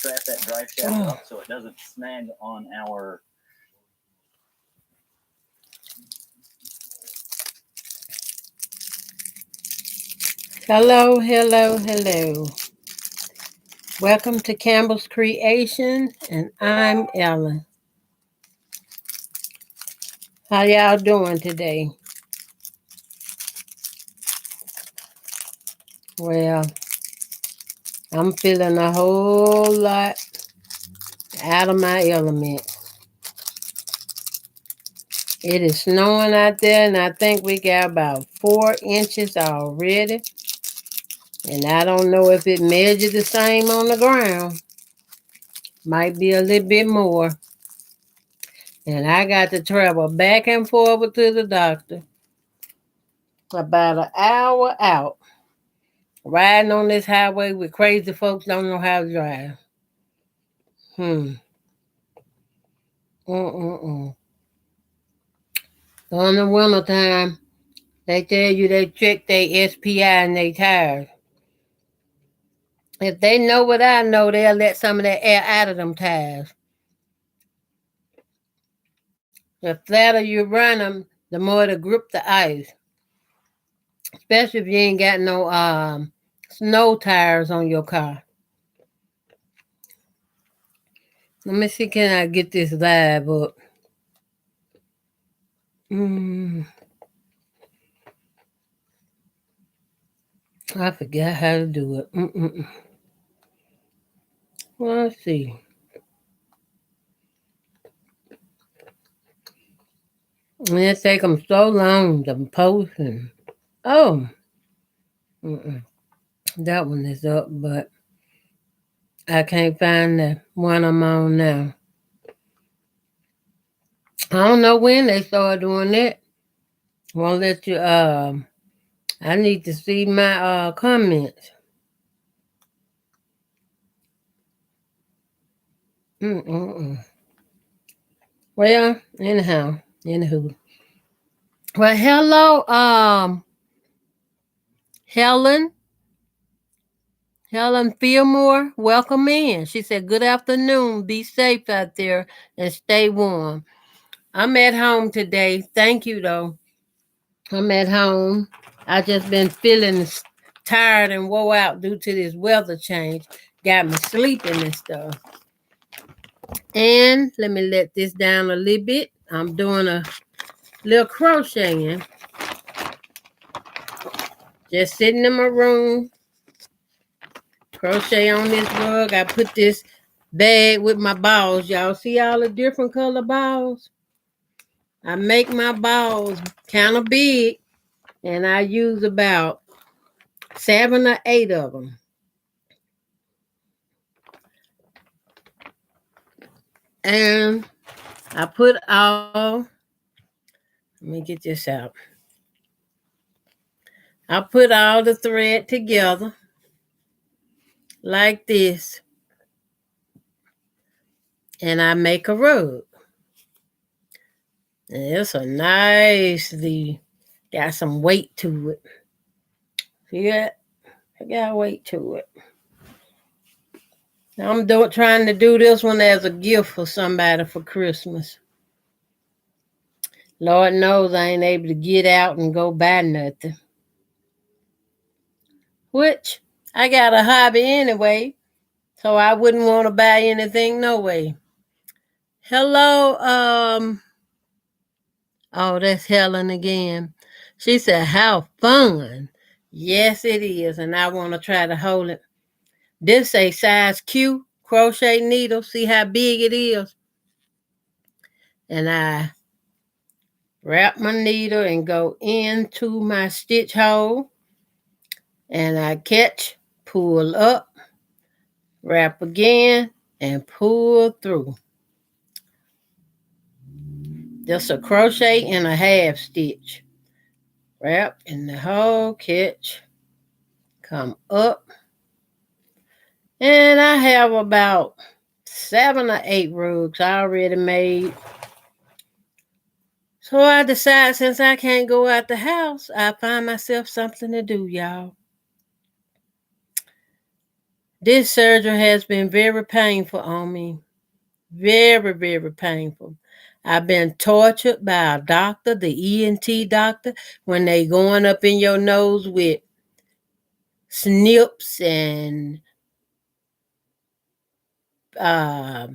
strap that drive shaft up so it doesn't snag on our. Hello, hello, hello. Welcome to Campbell's Creation, and I'm Ellen. How y'all doing today? Well, I'm feeling a whole lot out of my element. It is snowing out there, and I think we got about 4 inches already. And I don't know if it measured the same on the ground. Might be a little bit more. And I got to travel back and forward to the doctor. About an hour out. Riding on this highway with crazy folks don't know how to drive. Mm-mm-mm. On the winter time, they tell you they check their SPI and their tires. If they know what I know, they'll let some of that air out of them tires. The flatter you run them, the more to grip the ice. Especially if you ain't got no snow tires on your car. Let me see, can I get this vibe up? I forgot how to do it. Let's see. And it take them so long to post. And, oh, that one is up, but I can't find the one I'm on now. I don't know when they started doing that. Won't let you. I need to see my comments. Well, anywho. Well, hello, Helen. Helen Fillmore, welcome in. She said, "Good afternoon. Be safe out there and stay warm." I'm at home today. Thank you, though. I'm at home. I just been feeling tired and wore out due to this weather change. Got me sleeping and stuff. And let me let this down a little bit. I'm doing a little crocheting. Just sitting in my room. Crochet on this rug. I put this bag with my balls. Y'all see all the different color balls? I make my balls kind of big, and I use about 7 or 8 of them. And I put all, let me get this out. I put all the thread together like this, and I make a rug. And it's a nicely, got some weight to it. See that? I got weight to it. I'm trying to do this one as a gift for somebody for Christmas. Lord knows I ain't able to get out and go buy nothing. Which, I got a hobby anyway, so I wouldn't want to buy anything no way. Hello, oh, that's Helen again. She said, "How fun." Yes, it is, and I want to try to hold it. This a size Q crochet needle. See how big it is? And I wrap my needle and go into my stitch hole. And I catch, pull up, wrap again, and pull through. Just a crochet and a half stitch. Wrap in the hole, catch, come up. And I have about 7 or 8 rugs already made. So I decide since I can't go out the house, I find myself something to do, y'all. This surgery has been very painful on me. Very, very painful. I've been tortured by a doctor, the ENT doctor, when they going up in your nose with snips and the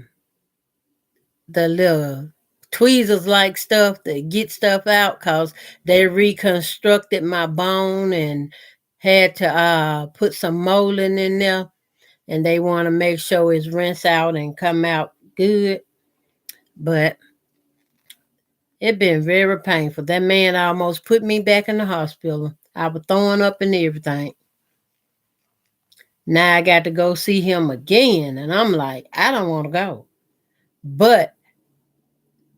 little tweezers like stuff to get stuff out because they reconstructed my bone and had to put some molding in there, and they want to make sure it's rinse out and come out good. But it been very painful. That man almost put me back in the hospital. I was throwing up and everything. Now I got to go see him again, and I'm like, I don't want to go. But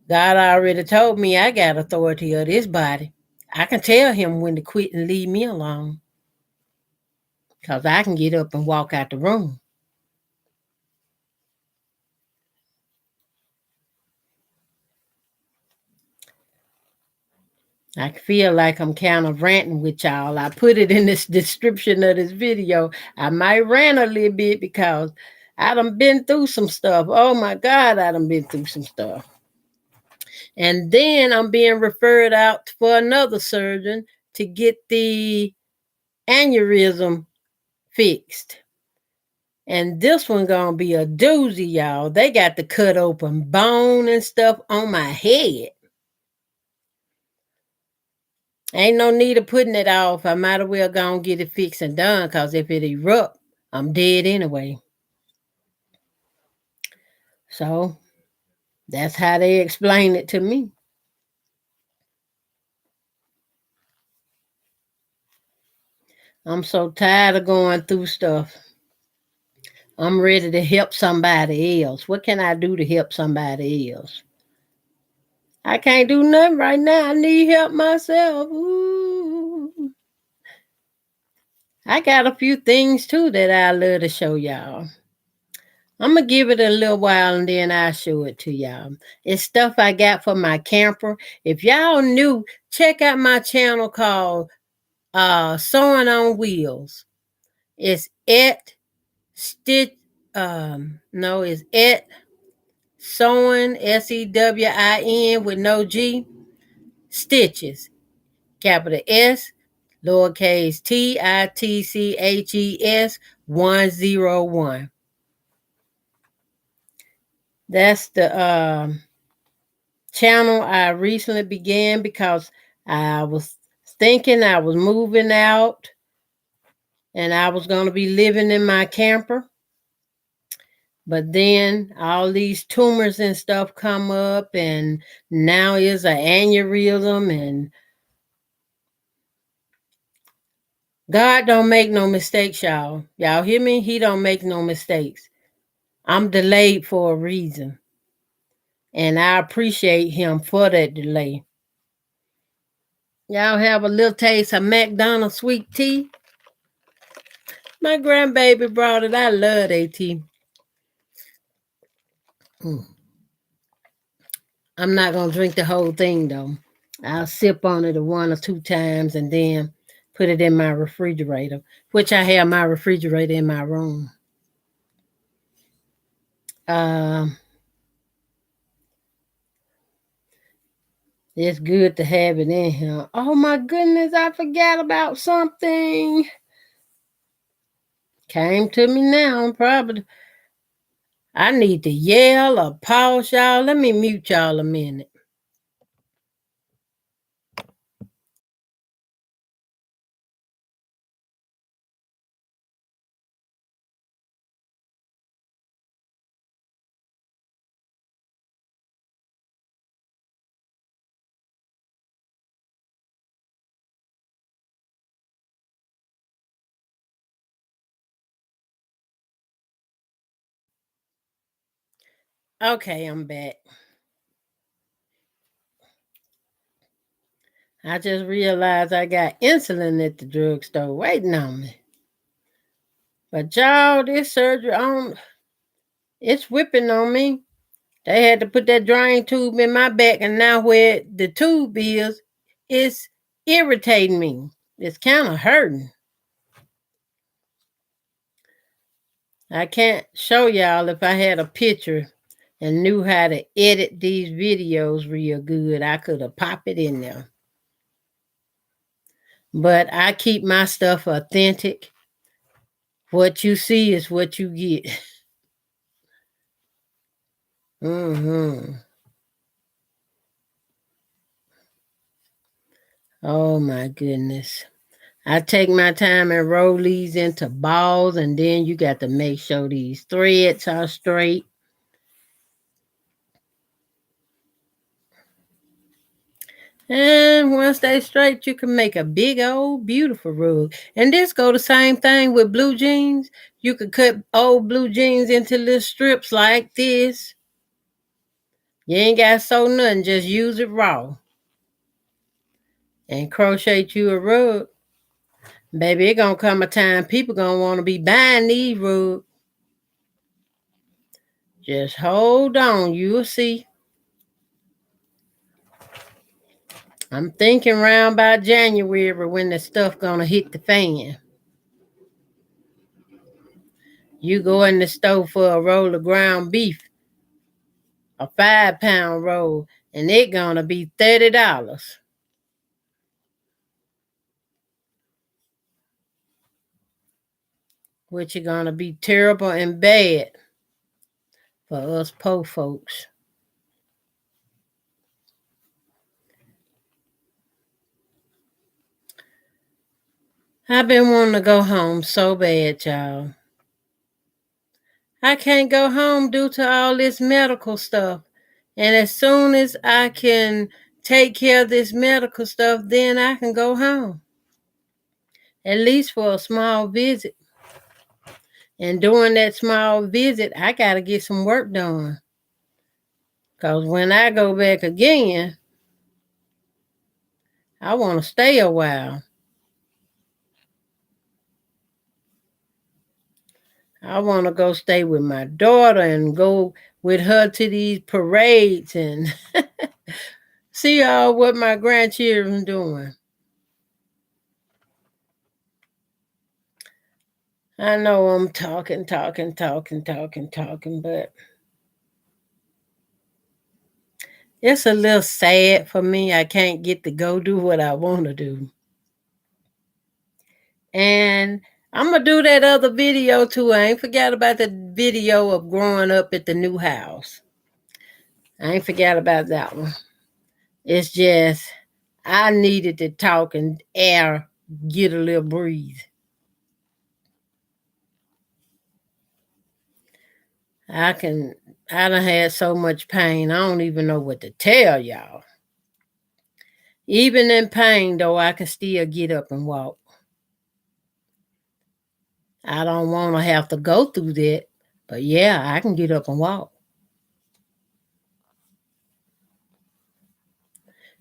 God already told me I got authority of this body. I can tell him when to quit and leave me alone. Because I can get up and walk out the room. I feel like I'm kind of ranting with y'all. I put it in this description of this video. I might rant a little bit because I done been through some stuff. Oh my God, I done been through some stuff. And then I'm being referred out for another surgeon to get the aneurysm fixed. And this one gonna be a doozy, y'all. They got to cut open bone and stuff on my head. Ain't no need of putting it off. I might as well go and get it fixed and done, because if it erupt, I'm dead anyway. So that's how they explain it to me. I'm so tired of going through stuff. I'm ready to help somebody else. What can I do to help somebody else? I can't do nothing right now. I need help myself. Ooh. I got a few things too that I love to show y'all. I'm going to give it a little while and then I'll show it to y'all. It's stuff I got for my camper. If y'all new, check out my channel called Sewing on Wheels. It's at Stitch, it's at Sewing, SEWIN with no G, Stitches, capital S, lowercase TITCHES 101. That's the channel I recently began because I was thinking I was moving out and I was going to be living in my camper. But then all these tumors and stuff come up, and now is an aneurysm, and God don't make no mistakes, y'all. Y'all hear me? He don't make no mistakes. I'm delayed for a reason. And I appreciate him for that delay. Y'all have a little taste of McDonald's sweet tea? My grandbaby brought it. I love that tea. I'm not going to drink the whole thing, though. I'll sip on it 1 or 2 times and then put it in my refrigerator, which I have my refrigerator in my room. It's good to have it in here. Oh my goodness, I forgot about something. Came to me now, probably. I need to yell or pause y'all. Let me mute y'all a minute. Okay, I'm back. I just realized I got insulin at the drugstore waiting on me. But y'all, this surgery it's whipping on me. They had to put that drain tube in my back, and now where the tube is, it's irritating me. It's kind of hurting. I can't show y'all if I had a picture and knew how to edit these videos real good. I could have popped it in there. But I keep my stuff authentic. What you see is what you get. Mm-hmm. Oh my goodness. I take my time and roll these into balls, and then you got to make sure these threads are straight. And once they straight, you can make a big old beautiful rug. And this go the same thing with blue jeans. You could cut old blue jeans into little strips like this. You ain't got to sew nothing, just use it raw. And crochet you a rug. Baby, it gonna come a time people gonna want to be buying these rugs. Just hold on, you'll see. I'm thinking around by January when the stuff gonna hit the fan. You go in the store for a roll of ground beef, a 5-pound roll, and it gonna be $30. Which is gonna be terrible and bad for us poor folks. I've been wanting to go home so bad, y'all. I can't go home due to all this medical stuff. And as soon as I can take care of this medical stuff, then I can go home. At least for a small visit. And during that small visit, I got to get some work done. Because when I go back again, I want to stay a while. I want to go stay with my daughter and go with her to these parades and see all what my grandchildren doing. I know I'm talking, but it's a little sad for me. I can't get to go do what I want to do. And I'm going to do that other video too. I ain't forgot about the video of growing up at the new house. I ain't forgot about that one. It's just, I needed to talk and air, get a little breathe. I done had so much pain, I don't even know what to tell y'all. Even in pain, though, I can still get up and walk. I don't want to have to go through that, but yeah, I can get up and walk.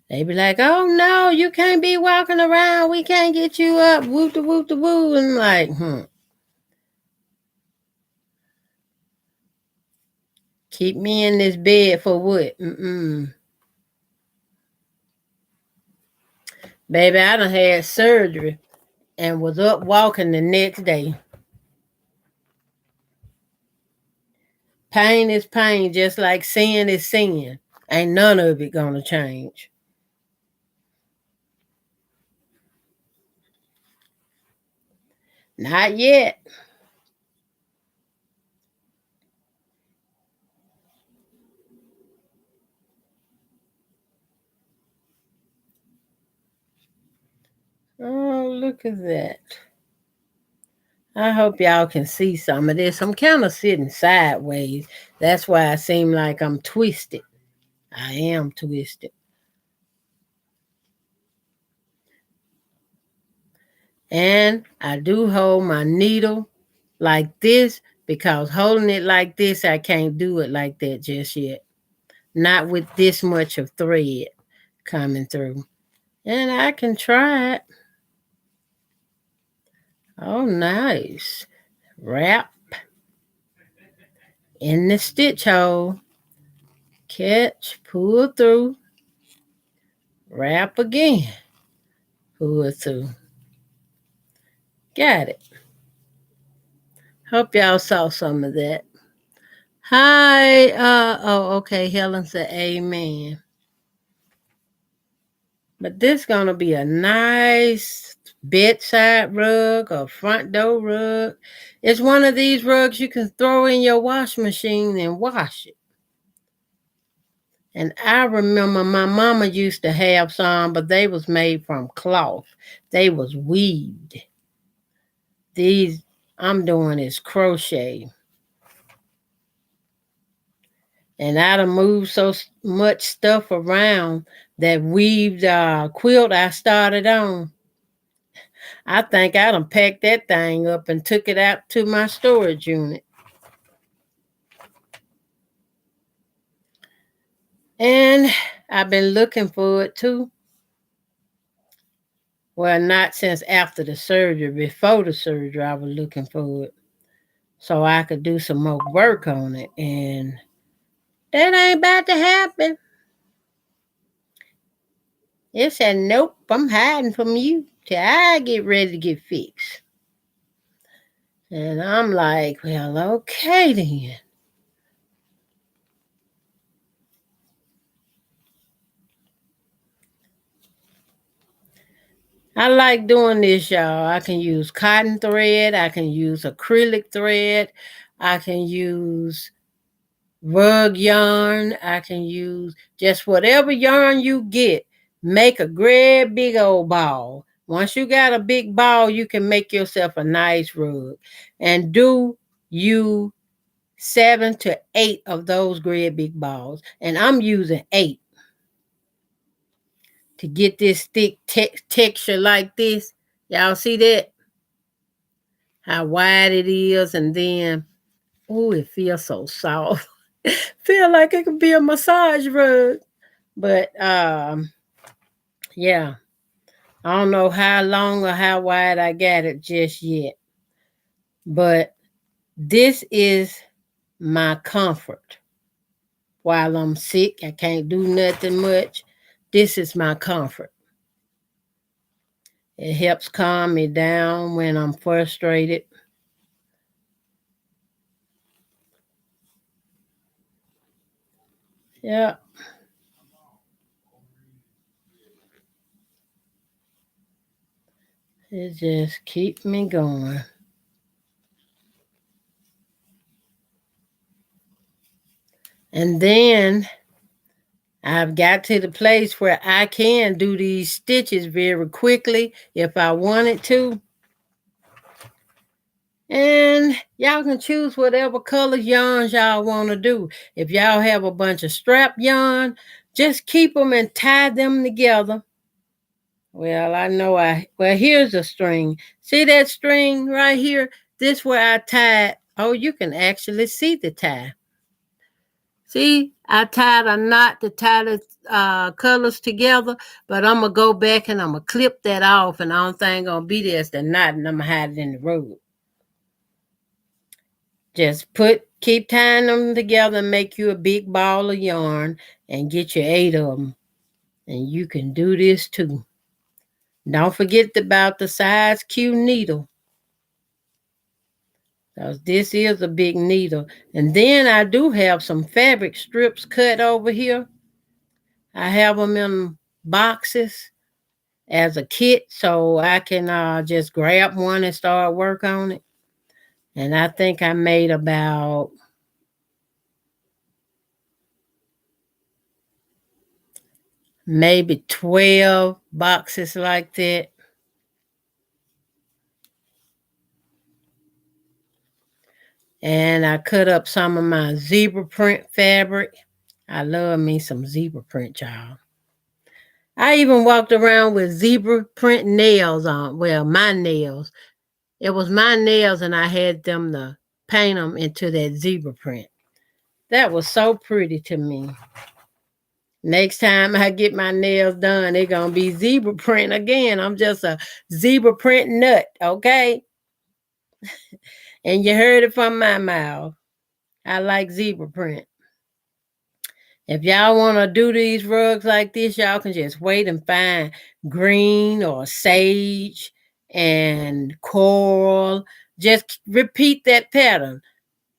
They be like, oh no, you can't be walking around. We can't get you up. Whoop the whoop the woo. And I'm like, keep me in this bed for what? Baby, I done had surgery and was up walking the next day. Pain is pain, just like sin is sin. Ain't none of it gonna change. Not yet. Oh, look at that. I hope y'all can see some of this. I'm kind of sitting sideways. That's why I seem like I'm twisted. I am twisted. And I do hold my needle like this because holding it like this, I can't do it like that just yet. Not with this much of thread coming through. And I can try it. Oh, nice. Wrap in the stitch hole. Catch, pull through. Wrap again. Pull through. Got it. Hope y'all saw some of that. Hi. Okay. Helen said amen. But this gonna be a nice bedside rug or front door rug. It's one of these rugs you can throw in your washing machine and wash it. And I remember my mama used to have some, but they was made from cloth. They was weaved. These I'm doing is crochet. And I done moved so much stuff around that weaved quilt I started on. I think I done packed that thing up and took it out to my storage unit. And I've been looking for it too. Well, not since after the surgery. Before the surgery, I was looking for it so I could do some more work on it. And that ain't about to happen. It said, nope, I'm hiding from you till I get ready to get fixed. And I'm like, well, okay then. I like doing this, y'all. I can use cotton thread. I can use acrylic thread. I can use rug yarn. I can use just whatever yarn you get. Make a great big old ball. Once you got a big ball, you can make yourself a nice rug. And do you 7 to 8 of those great big balls. And I'm using 8 to get this thick texture like this. Y'all see that? How wide it is, and then, oh, it feels so soft. Feel like it could be a massage rug. But yeah, I don't know how long or how wide I got it just yet. But this is my comfort. While I'm sick, I can't do nothing much. This is my comfort. It helps calm me down when I'm frustrated. Yeah. It just keeps me going. And then I've got to the place where I can do these stitches very quickly if I wanted to. And y'all can choose whatever color yarns y'all want to do. If y'all have a bunch of strap yarn, just keep them and tie them together. Well, here's a string. See that string right here? This where I tied. Oh, you can actually see the tie. See, I tied a knot to tie the colors together, but I'm going to go back and I'm going to clip that off, and the only thing going to be there is the knot, and I'm going to hide it in the road. Just keep tying them together and make you a big ball of yarn and get your 8 of them. And you can do this too. Don't forget about the size Q needle. Because this is a big needle. And then I do have some fabric strips cut over here. I have them in boxes as a kit, so I can just grab one and start work on it. And I think I made about maybe 12 boxes like that. And I cut up some of my zebra print fabric. I love me some zebra print, y'all. I even walked around with zebra print nails on. Well, my nails. It was my nails, and I had them to paint them into that zebra print. That was so pretty to me. Next time I get my nails done, they're going to be zebra print again. I'm just a zebra print nut, okay? And you heard it from my mouth. I like zebra print. If y'all want to do these rugs like this, y'all can just wait and find green or sage and coral. Just repeat that pattern.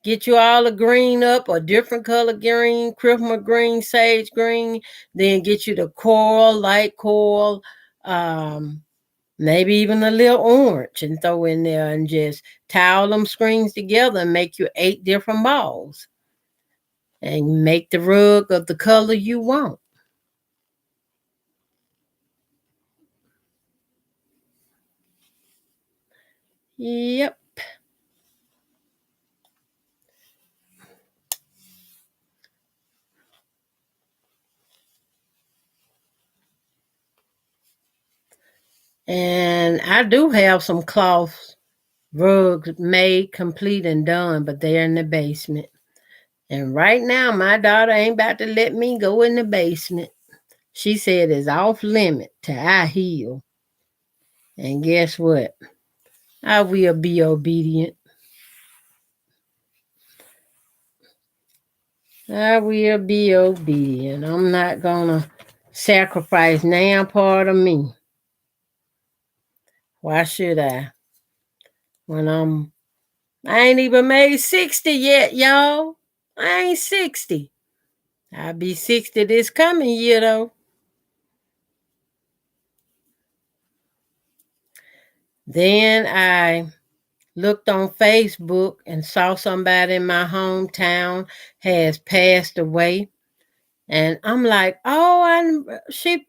Get you all a green up, a different color green, Christmas green, sage green. Then get you the coral, light coral, maybe even a little orange, and throw in there, and just tie all them screens together and make you 8 different balls. And make the rug of the color you want. Yep. And I do have some cloth rugs made, complete, and done, but they're in the basement. And right now, my daughter ain't about to let me go in the basement. She said it's off limit to I heal. And guess what? I will be obedient. I will be obedient. I'm not gonna sacrifice now part of me. Why should I? When I ain't even made 60 yet, y'all. I ain't 60. I'll be 60 this coming year, though. Then I looked on Facebook and saw somebody in my hometown has passed away. And I'm like, oh,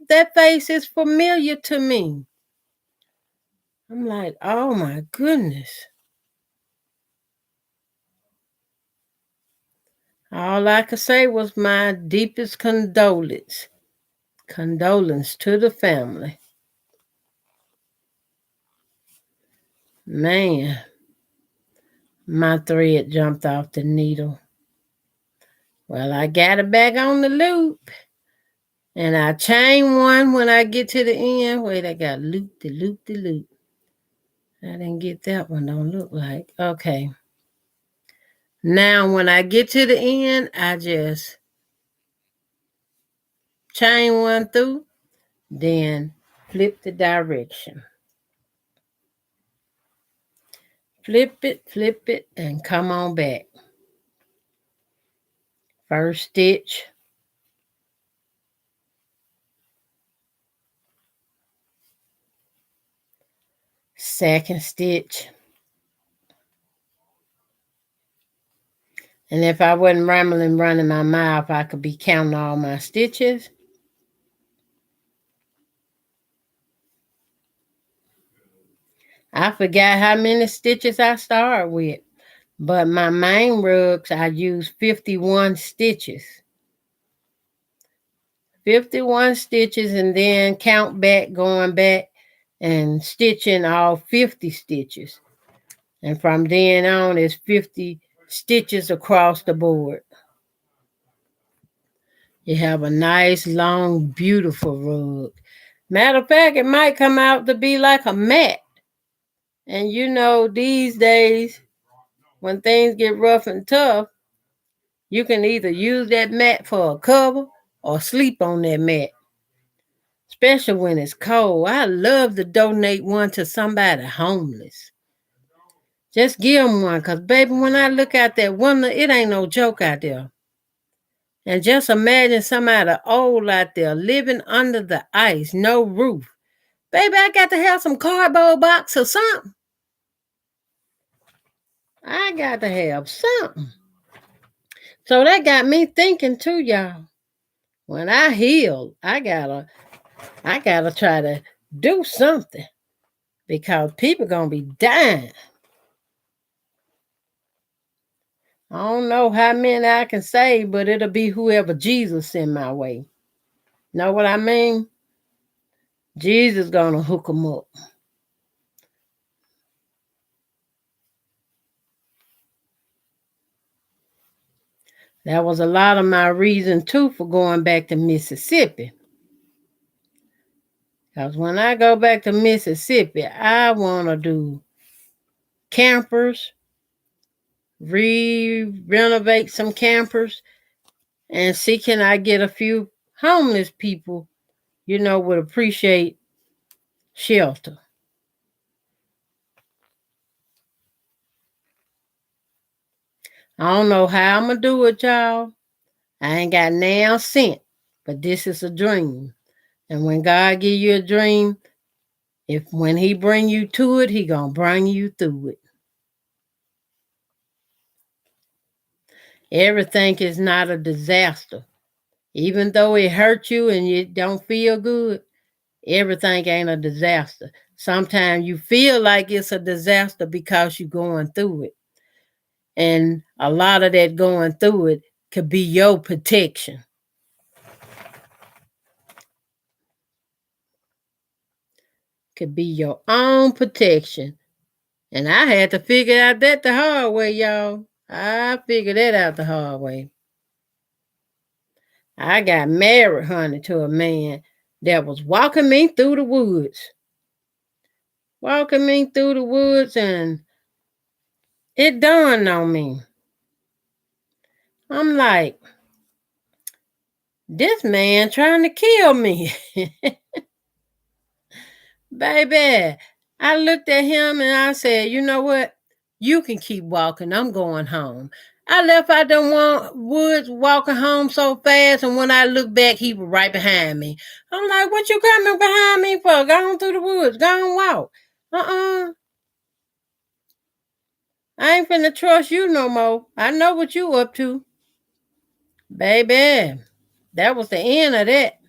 that face is familiar to me. I'm like, oh my goodness. All I could say was my deepest condolence. Condolence to the family. Man, my thread jumped off the needle. Well, I got it back on the loop. And I chain one when I get to the end. Wait, I got loop the loop the loop. I didn't get that one, don't look like. Okay. Now, when I get to the end, I just chain one through, then flip the direction. Flip it, and come on back. First stitch. Second stitch. And if I wasn't rambling, running my mouth, I could be counting all my stitches. I forgot how many stitches I started with. But my main rugs, I use 51 stitches. 51 stitches, and then count back, going back and stitching all 50 stitches. And from then on, it's 50 stitches across the board. You have a nice, long, beautiful rug. Matter of fact, it might come out to be like a mat. And you know, these days, when things get rough and tough, you can either use that mat for a cover or sleep on that mat. Especially when it's cold. I love to donate one to somebody homeless. Just give them one, because, baby, when I look out that window, it ain't no joke out there. And just imagine somebody old out there living under the ice, no roof. Baby, I got to have some cardboard box or something. I got to have something. So that got me thinking too, y'all. When I heal, I gotta try to do something, because people gonna be dying. I don't know how many I can save, but it'll be whoever Jesus send my way. Know what I mean? Jesus gonna hook them up. That was a lot of my reason too for going back to Mississippi. Because when I go back to Mississippi, I want to do campers, renovate some campers, and see can I get a few homeless people, would appreciate shelter. I don't know how I'm going to do it, y'all. I ain't got now cent, but this is a dream. And when God give you a dream, when he bring you to it, he going to bring you through it. Everything is not a disaster. Even though it hurt you and you don't feel good, everything ain't a disaster. Sometimes you feel like it's a disaster because you're going through it. And a lot of that going through it could be your protection. Could be your own protection. And I had to figure out that the hard way, y'all. I figured that out the hard way. I got married, honey, to a man that was walking me through the woods. Walking me through the woods, and it dawned on me. I'm like, this man trying to kill me. Baby, I looked at him and I said, you know what? You can keep walking. I'm going home. I left out the woods walking home so fast, and when I looked back, he was right behind me. I'm like, what you coming behind me for? Go on through the woods. Go on walk. I ain't finna trust you no more. I know what you up to. Baby, that was the end of that.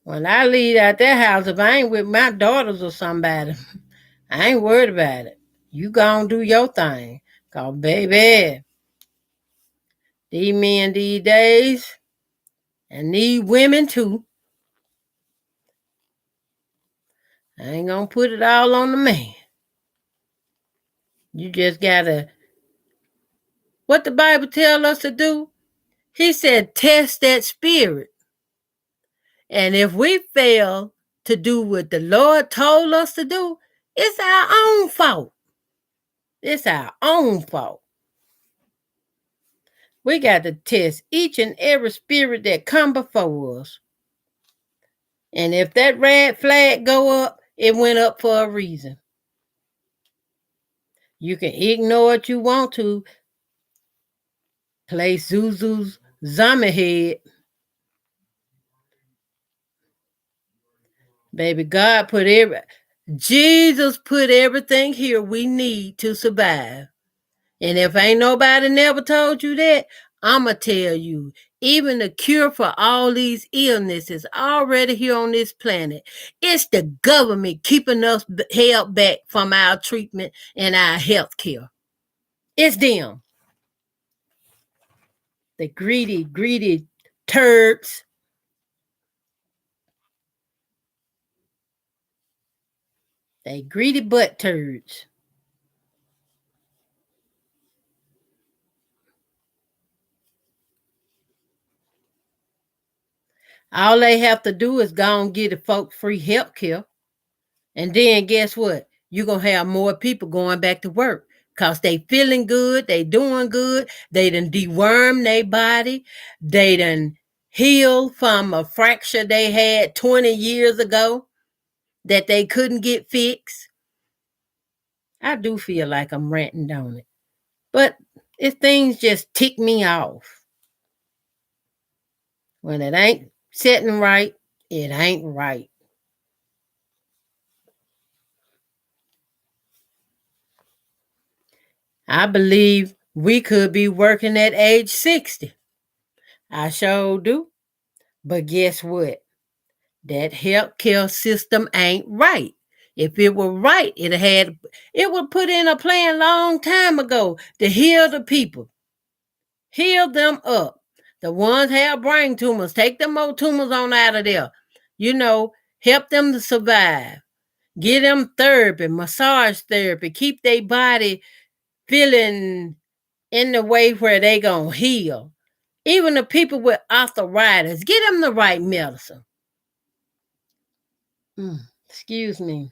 When I leave out that house, if I ain't with my daughters or somebody, I ain't worried about it. You gonna do your thing. Cause baby, these men these days, and these women too, I ain't gonna put it all on the man. You just gotta, what the Bible tell us to do? He said, test that spirit. And if we fail to do what the Lord told us to do, it's our own fault. It's our own fault. We got to test each and every spirit that come before us. And if that red flag go up, it went up for a reason. You can ignore it you want to. Play Zuzu's zombie head. Baby, Jesus put everything here we need to survive. And if ain't nobody never told you that, I'ma tell you, even the cure for all these illnesses already here on this planet. It's the government keeping us held back from our treatment and our health care. It's them. The greedy turds. They greedy butt turds. All they have to do is go and get the folk free health care. And then guess what? You're going to have more people going back to work because they feeling good. They doing good. They done deworm their body. They done healed from a fracture they had 20 years ago that they couldn't get fixed. I do feel like I'm ranting, don't it? But if things just tick me off. When it ain't sitting right, it ain't right. I believe we could be working at age 60. I sure do. But guess what? That healthcare system ain't right. If it were right, it would put in a plan long time ago to heal the people. Heal them up. The ones have brain tumors, take them old tumors on out of there. Help them to survive. Give them therapy, massage therapy. Keep their body feeling in the way where they gonna heal. Even the people with arthritis, get them the right medicine. Excuse me.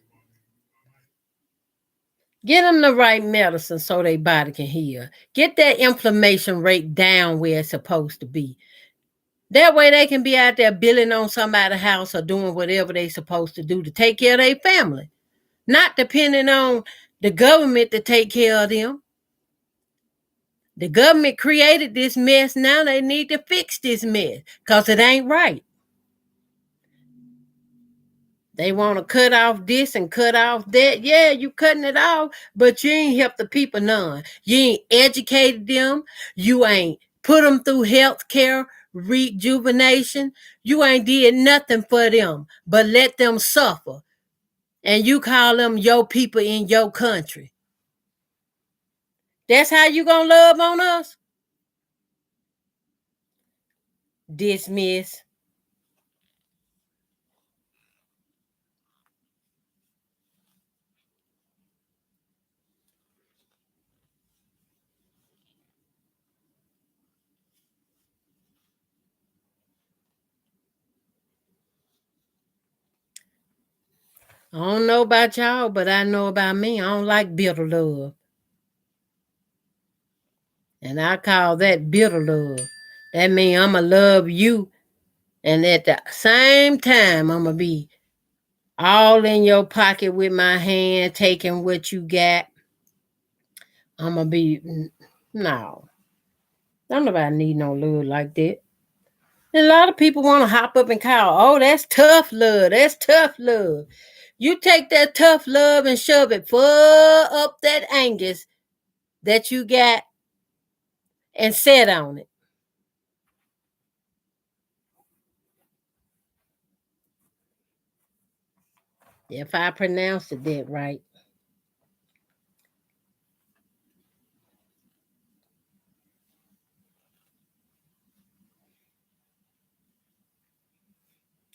Get them the right medicine so their body can heal. Get that inflammation rate down where it's supposed to be. That way they can be out there building on somebody's house or doing whatever they're supposed to do to take care of their family. Not depending on the government to take care of them. The government created this mess. Now they need to fix this mess because it ain't right. They want to cut off this and cut off that. Yeah, you cutting it off, but you ain't helped the people none. You ain't educated them. You ain't put them through health care, rejuvenation. You ain't did nothing for them but let them suffer. And you call them your people in your country. That's how you gonna love on us? Dismiss. I don't know about y'all, but I know about me. I don't like bitter love. And I call that bitter love. That means I'ma love you. And at the same time, I'ma be all in your pocket with my hand, taking what you got. I'ma be, no. Don't nobody need no love like that. And a lot of people want to hop up and call, oh, that's tough love. That's tough love. You take that tough love and shove it far up that Angus that you got and sit on it. If I pronounced it that right.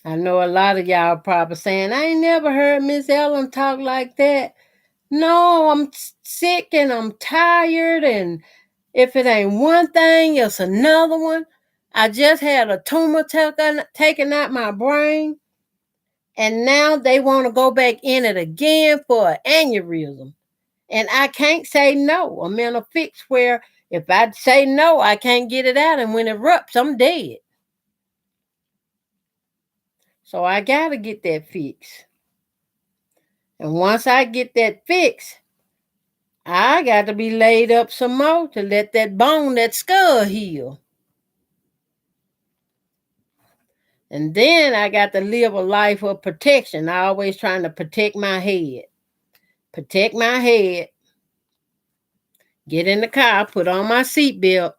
I know a lot of y'all probably saying, I ain't never heard Miss Ellen talk like that. No, I'm sick and I'm tired, and if it ain't one thing, it's another one. I just had a tumor taken out my brain, and now they want to go back in it again for an aneurysm. And I can't say no. I'm in a fix where if I say no, I can't get it out, and when it erupts, I'm dead. So I got to get that fix. And once I get that fix, I got to be laid up some more to let that bone, that skull heal. And then I got to live a life of protection. I always trying to protect my head. Protect my head. Get in the car, put on my seatbelt,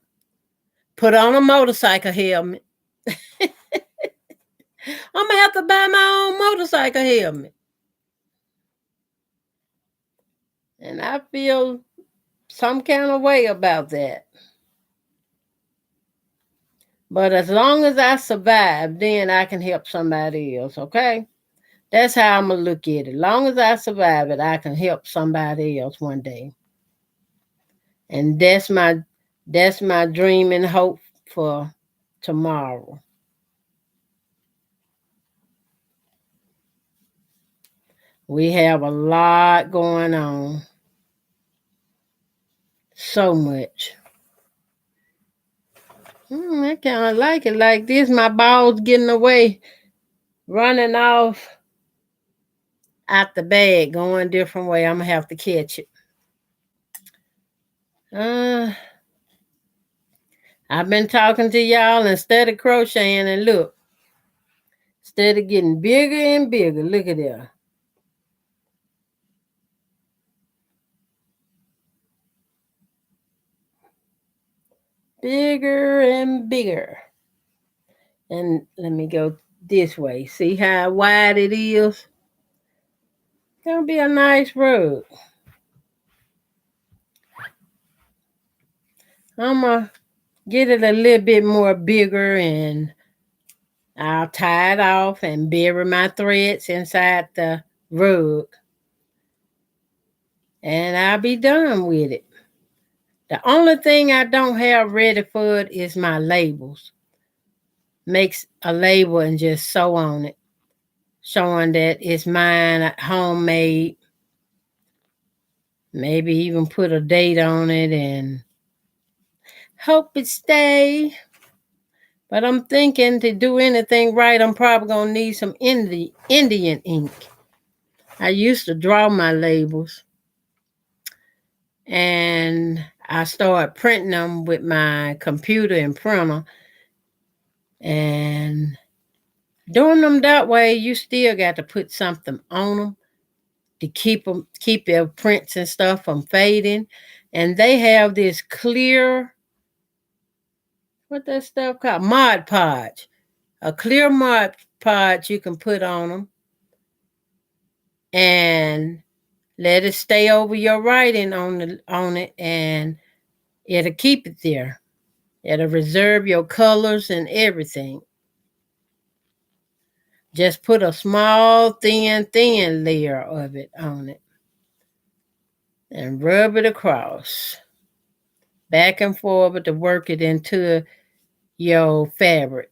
put on a motorcycle helmet. I'm going to have to buy my own motorcycle helmet. And I feel some kind of way about that. But as long as I survive, then I can help somebody else, okay? That's how I'm going to look at it. As long as I survive it, I can help somebody else one day. And that's my dream and hope for tomorrow. We have a lot going on. So much. I kind of like it like this. My ball's getting away, running off out the bag, going a different way. I'm going to have to catch it. I've been talking to y'all instead of crocheting, and look, instead of getting bigger and bigger, look at that. Bigger and bigger. And let me go this way. See how wide it is? It's gonna be a nice rug. I'm gonna get it a little bit more bigger, and I'll tie it off and bury my threads inside the rug. And I'll be done with it. The only thing I don't have ready for it is my labels. Makes a label and just sew on it, showing that it's mine, homemade. Maybe even put a date on it and hope it stay. But I'm thinking to do anything right, I'm probably going to need some Indian ink. I used to draw my labels. and I started printing them with my computer and printer. And doing them that way, you still got to put something on them to keep their prints and stuff from fading. And they have this clear, what that stuff called? Mod Podge. A clear Mod Podge you can put on them and let it stay over your writing on it, and it'll keep it there. It'll reserve your colors and everything. Just put a small, thin layer of it on it and rub it across, back and forward to work it into your fabric.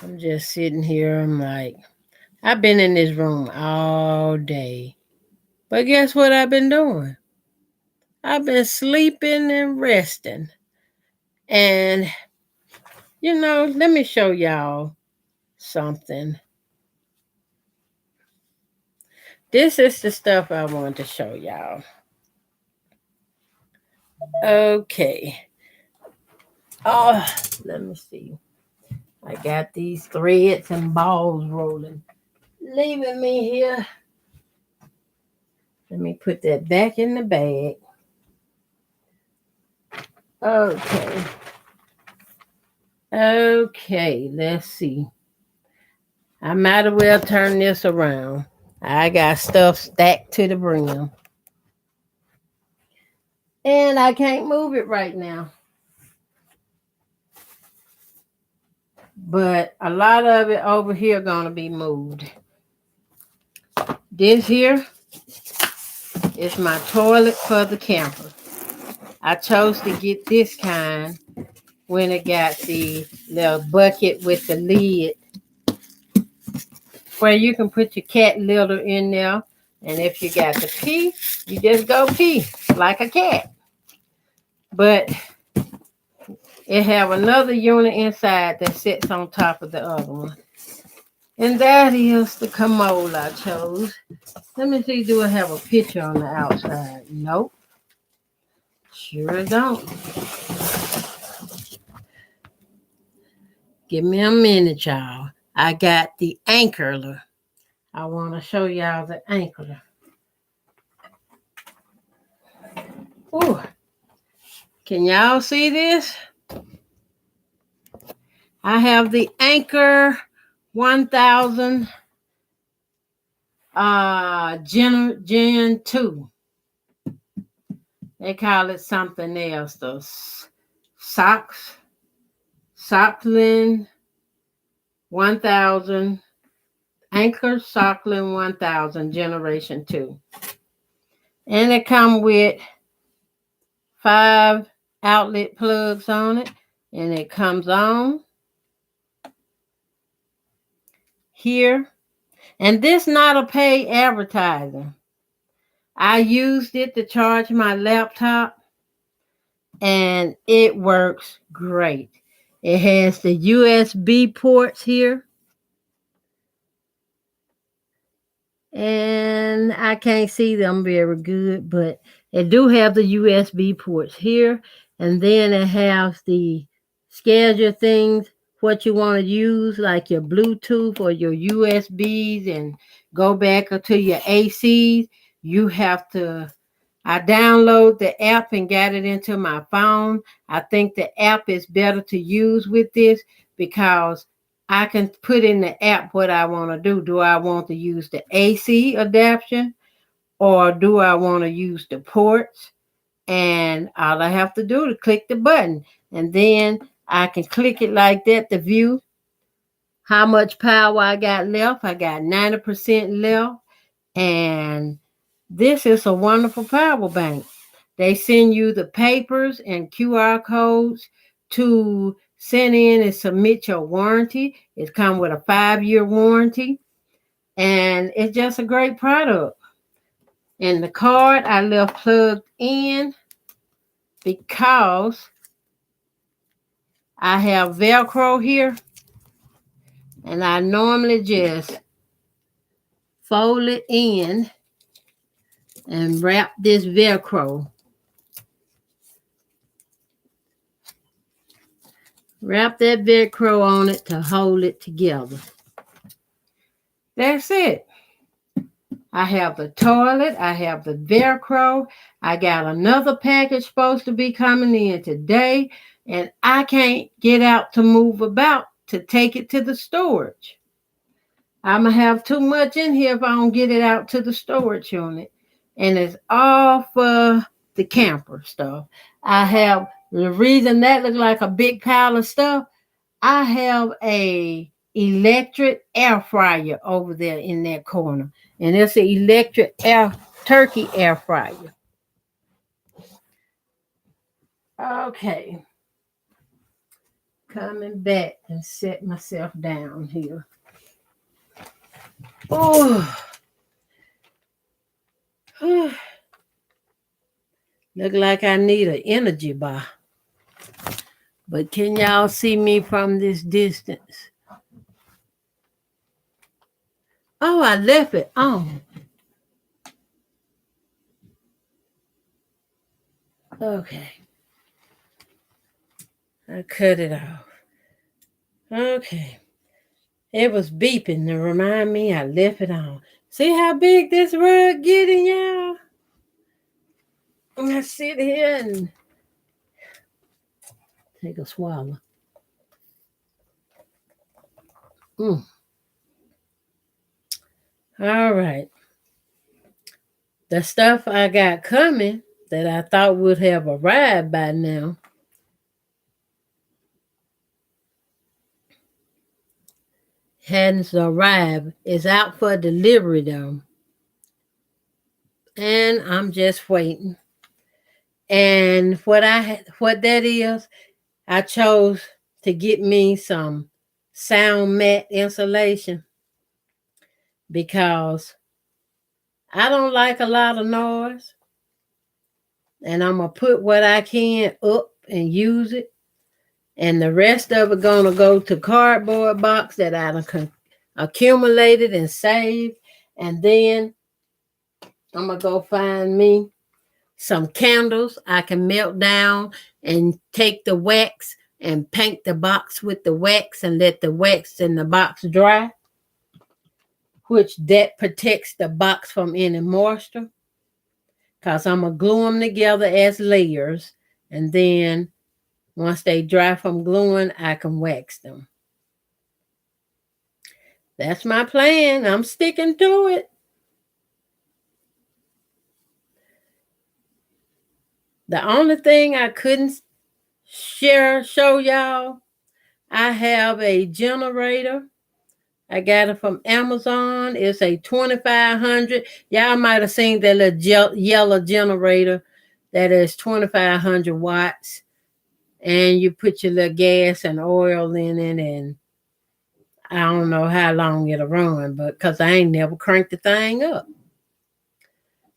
I'm just sitting here. I'm like, I've been in this room all day. But guess what I've been doing? I've been sleeping and resting. And, let me show y'all something. This is the stuff I want to show y'all. Okay. Oh, let me see. I got these threads and balls rolling, leaving me here. Let me put that back in the bag. Okay. Okay, let's see. I might as well turn this around. I got stuff stacked to the brim. And I can't move it right now. But a lot of it over here gonna be moved. This here is my toilet for the camper. I chose to get this kind when it got the little bucket with the lid where you can put your cat litter in there. And if you got to pee, you just go pee like a cat. But it have another unit inside that sits on top of the other one. And that is the commode I chose. Let me see, do I have a picture on the outside? Nope. Sure don't. Give me a minute, y'all. I got the anchor. I want to show y'all the anchor. Ooh. Can y'all see this? I have the Anchor 1000 Gen 2. They call it something else. The Socklin 1000. Anchor Socklin 1000 Generation 2. And it comes with 5 outlet plugs on it. And it comes on here. And this not a paid advertising. I used it to charge my laptop and it works great. It has the USB ports here. And I can't see them very good, but it do have the USB ports here. And then it has the schedule things, what you want to use, like your Bluetooth or your USBs, and go back to your ACs. You have to, I download the app and got it into my phone. I think the app is better to use with this because I can put in the app what I want to do. Do I want to use the AC adaptation or do I want to use the ports? And all I have to do is click the button. And then I can click it like that to view how much power I got left. I got 90% left. And this is a wonderful power bank. They send you the papers and QR codes to send in and submit your warranty. It comes with a 5-year warranty. And it's just a great product. And the card I left plugged in because I have Velcro here. And I normally just fold it in and wrap this Velcro. Wrap that Velcro on it to hold it together. That's it. I have the toilet. I have the Velcro. I got another package supposed to be coming in today, and I can't get out to move about to take it to the storage. I'm going to have too much in here if I don't get it out to the storage unit. And it's all for the camper stuff. I have, the reason that looks like a big pile of stuff, I have a electric air fryer over there in that corner. And it's an electric turkey air fryer. Okay. Coming back and set myself down here. Oh. Look like I need an energy bar. But can y'all see me from this distance? Oh, I left it on. Okay. I cut it off. Okay. It was beeping to remind me I left it on. See how big this rug getting, y'all? I sit here and take a swallow. All right. The stuff I got coming that I thought would have arrived by now hadn't arrived. It's out for delivery though. And I'm just waiting. And what that is, I chose to get me some sound mat insulation because I don't like a lot of noise. And I'm going to put what I can up and use it. And the rest of it going to go to cardboard box that I accumulated and saved. And then I'm going to go find me some candles I can melt down and take the wax and paint the box with the wax and let the wax in the box dry, which that protects the box from any moisture. Because I'm going to glue them together as layers. And then once they dry from gluing, I can wax them. That's my plan. I'm sticking to it. The only thing I couldn't show y'all, I have a generator. I got it from Amazon. It's a 2500. Y'all might have seen that little yellow generator that is 2500 watts. And you put your little gas and oil in it, and I don't know how long it'll run, but because I ain't never cranked the thing up.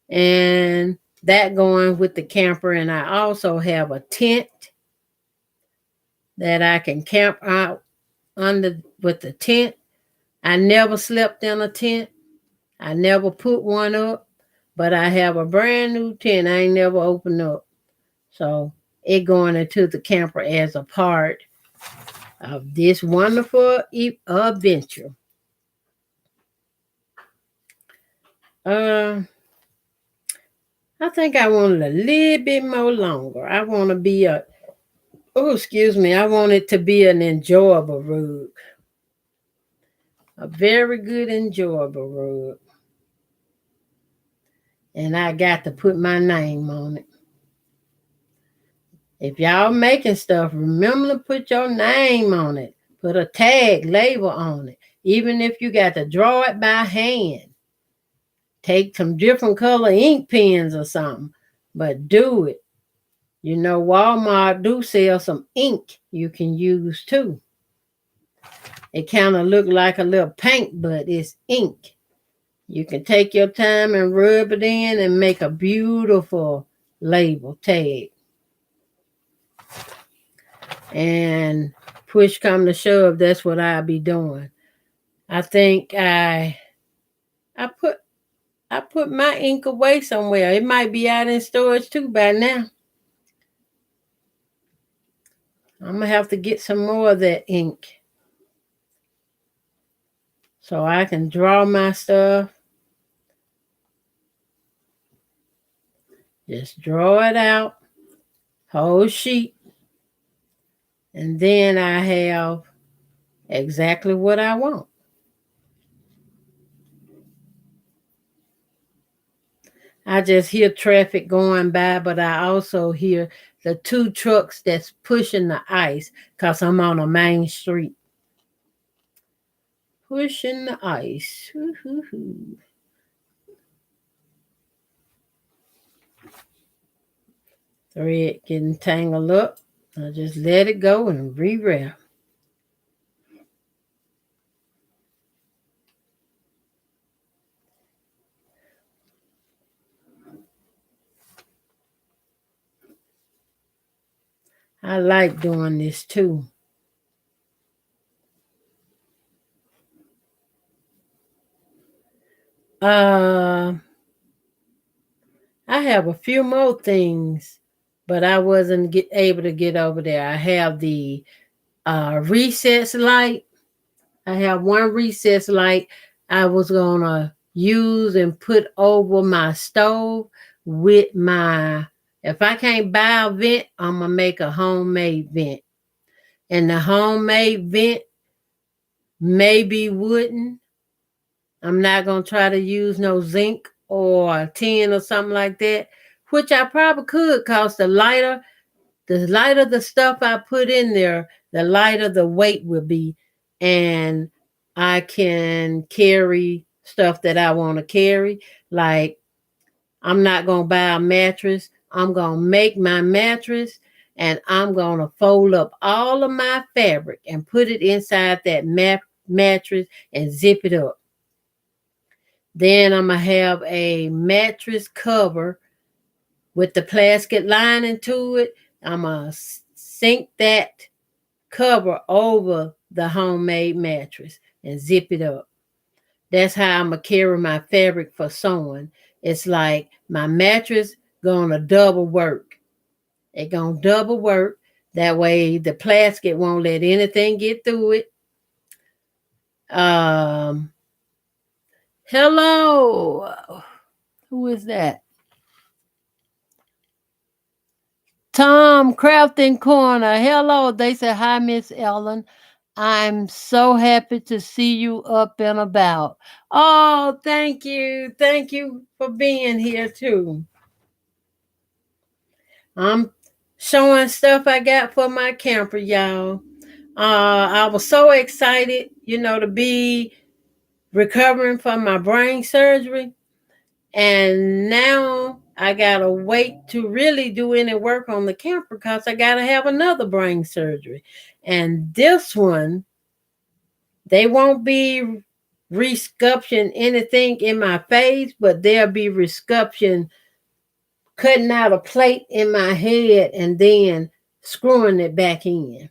And that going with the camper, and I also have a tent that I can camp out under with the tent. I never slept in a tent. I never put one up, but I have a brand new tent I ain't never opened up. So it going into the camper as a part of this wonderful adventure. I think I want it a little bit more longer. I want to be I want it to be an enjoyable rug. A very good, enjoyable rug. And I got to put my name on it. If y'all making stuff, remember to put your name on it. Put a tag, label on it. Even if you got to draw it by hand. Take some different color ink pens or something. But do it. You know, Walmart do sell some ink you can use too. It kind of look like a little paint, but it's ink. You can take your time and rub it in and make a beautiful label tag. And push come to shove, that's what I'll be doing. I think I I put my ink away somewhere. It might be out in storage too by now. I'm gonna have to get some more of that ink so I can draw my stuff. Just draw it out, whole sheet, and then I have exactly what I want. I just hear traffic going by, but I also hear the two trucks that's pushing the ice because I'm on a main street. Pushing the ice. Hoo-hoo-hoo. Thread getting tangled up. I just let it go and rewrap. I like doing this too. I have a few more things, but I wasn't able to get over there. I have the recess light. I have one recess light I was gonna use and put over my stove with my. If I can't buy a vent, I'm gonna make a homemade vent. And the homemade vent may be wooden. I'm not gonna try to use no zinc or tin or something like that, which I probably could, cause the lighter the stuff I put in there, the lighter the weight will be, and I can carry stuff that I want to carry. Like, I'm not gonna buy a mattress. I'm gonna make my mattress, and I'm gonna fold up all of my fabric and put it inside that mattress and zip it up. Then I'm gonna have a mattress cover with the plastic lining to it. I'm gonna sink that cover over the homemade mattress and zip it up. That's how I'm gonna carry my fabric for sewing. It's like my mattress gonna double work. It gonna double work. That way the plastic won't let anything get through it. Hello. Who is that? Tom Crafting Corner. Hello. They say, hi, Miss Ellen. I'm so happy to see you up and about. Oh, thank you. Thank you for being here too. I'm showing stuff I got for my camper, y'all. I was so excited, to be recovering from my brain surgery. And now I gotta wait to really do any work on the camper because I gotta have another brain surgery. And this one, they won't be resculpting anything in my face, but they'll be resculpting cutting out a plate in my head and then screwing it back in.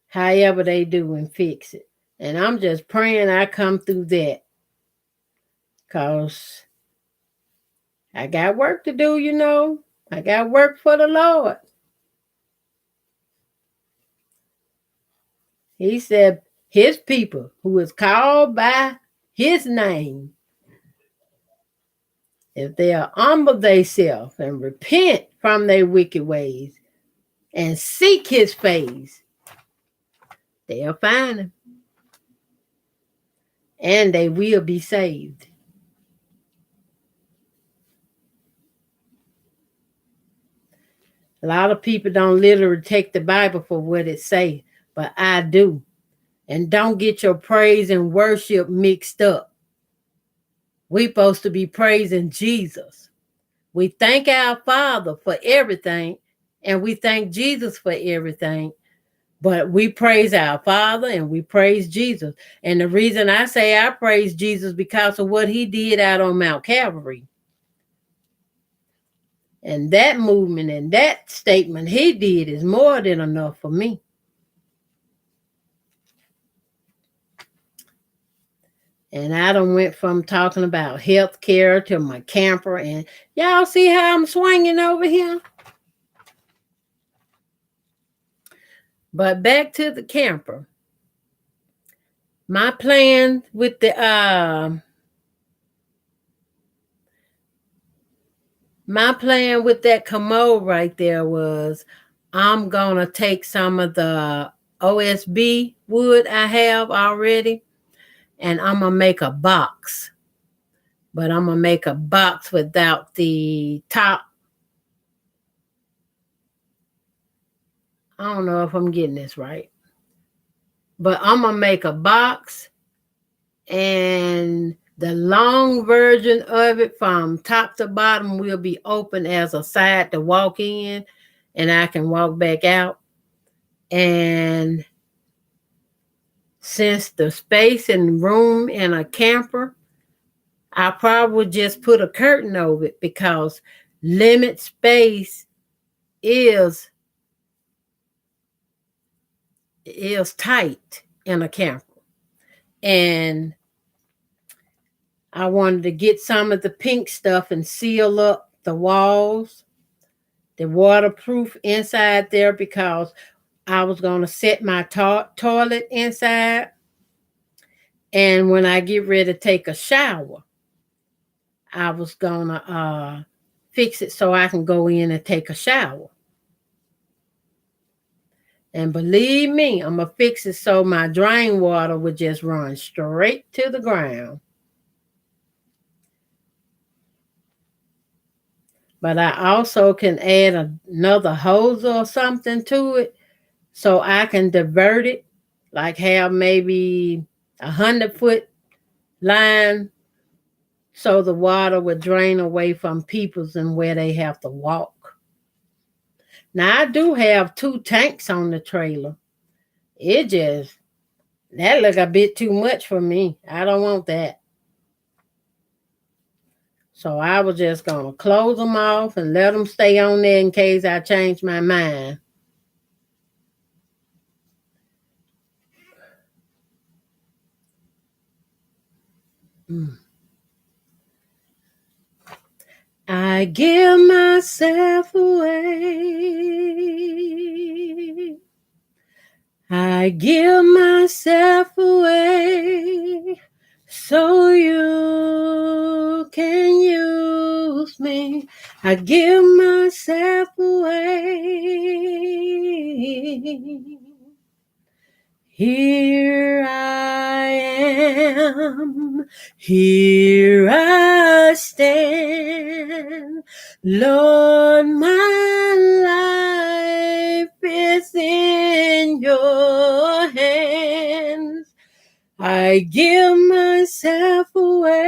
However they do and fix it. And I'm just praying I come through that. Because I got work to do, I got work for the Lord. He said, his people who is called by his name, if they'll humble themselves and repent from their wicked ways and seek his face, they'll find him. And they will be saved. A lot of people don't literally take the Bible for what it say, but I do. And don't get your praise and worship mixed up. We're supposed to be praising Jesus. We thank our Father for everything, and we thank Jesus for everything. But we praise our Father and we praise Jesus. And the reason I say I praise Jesus because of what he did out on Mount Calvary. And that movement and that statement he did is more than enough for me. And I done went from talking about healthcare to my camper. And y'all see how I'm swinging over here? But back to the camper. My plan with the that commode right there was I'm gonna take some of the OSB wood I have already, and I'm gonna make a box. But I'm gonna make a box without the top. I don't know if I'm getting this right. But I'm gonna make a box, and the long version of it from top to bottom will be open as a side to walk in, and I can walk back out. And since the space and room in a camper, I probably would just put a curtain over it because limit space is tight in a camper. And I wanted to get some of the pink stuff and seal up the walls, the waterproof inside there, because I was going to set my toilet inside. And when I get ready to take a shower, I was going to fix it so I can go in and take a shower. And believe me, I'm going to fix it so my drain water would just run straight to the ground. But I also can add another hose or something to it so I can divert it, like have maybe 100-foot line so the water would drain away from people's and where they have to walk. Now, I do have 2 tanks on the trailer. That look a bit too much for me. I don't want that. So I was just going to close them off and let them stay on there in case I change my mind. I give myself away. I give myself away so you can use me. I give myself away. Here I am, here I stand. Lord, my life is in your hands. I give myself away.